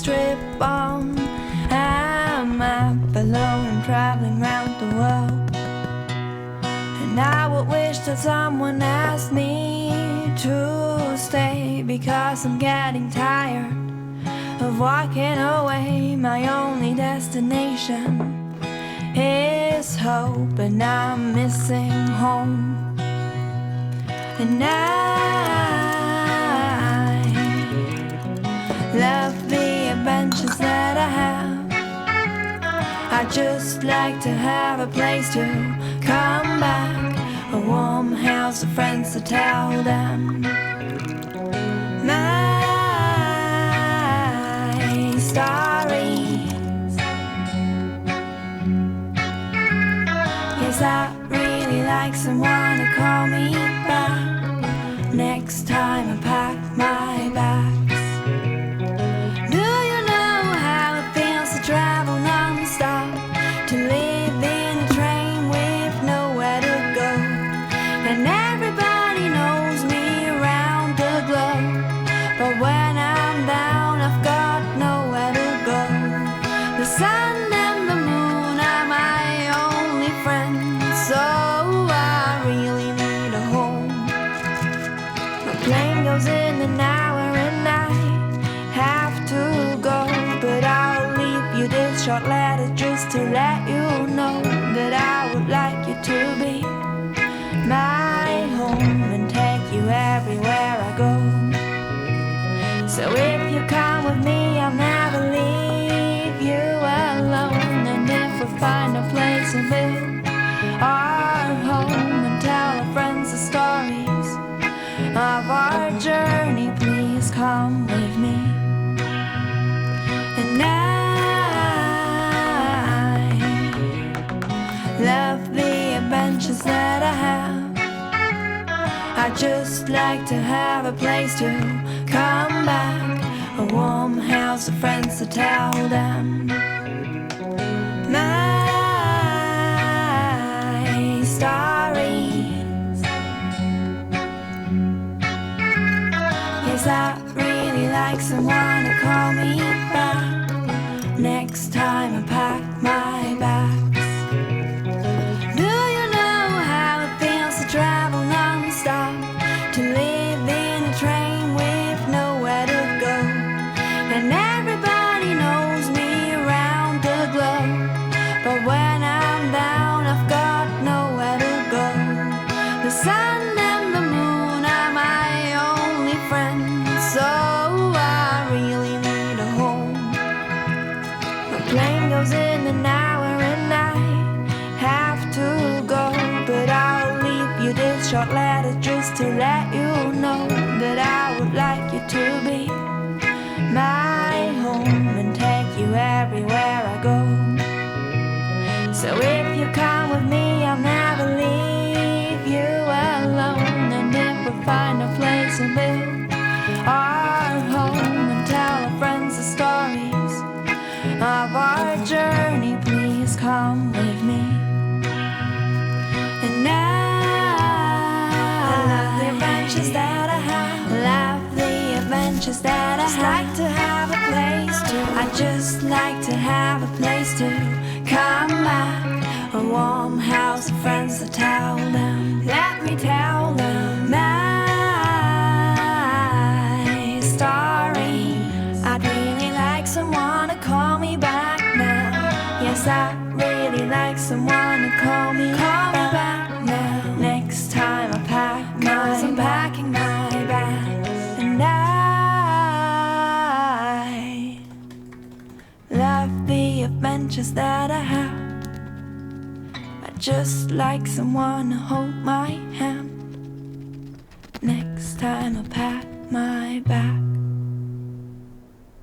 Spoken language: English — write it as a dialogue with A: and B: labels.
A: trip on. I'm up alone, traveling round the world. And I would wish that someone asked me to stay, because I'm getting tired of walking away. My only destination is hope, and I'm missing home. And I love the adventures that I have. I just like to have a place to come back, a warm house of friends to tell them my stories. Yes, I really like someone to call me back next time I pack my bags. Do you know how it feels to travel non-stop, to live in a train with nowhere to go? And everybody knows me around the globe, but when I'm down I've got nowhere to go. The sun and the moon are my only friends, so I really need a home. My plane goes in an hour and I have to go, but I'll leave you this short letter just to let you know that I would like you to be my home and take you everywhere I go. So if you come with me, I'll never leave you alone. And if we find a place to build our home and tell our friends the stories of our journey, please come with me. And I love the adventures that I have. I just like to have a place to come back, a warm house of friends to tell them my stories. Yes, I really like someone to call me back next time I pack my bags. Do you know how it feels to travel non-stop, to live in a train with nowhere to go? And everybody knows me around the globe, but when I'm down I've got nowhere to go. The sun and the moon are my only friends, so I really need a home. My plane goes in an hour and I have to go, but I'll leave you this short letter just to let you know that I would like you to be my home and take you everywhere I go. So if you come with me, I'll never leave you alone. And if we find a place to build our home and tell our friends the stories of our journey, please come with me. And I love the adventures that I have, love the adventures that I just like to have a place to. I just like to have a place to come back, a warm house of friends to tell them. Let me tell them my story. I'd really like someone to call me back now. Yes, I really like someone to call me back now. Next time I pack my I'm packing my bag. And I love the adventures that I have. I just like someone to hold my hand next time I pack my bag.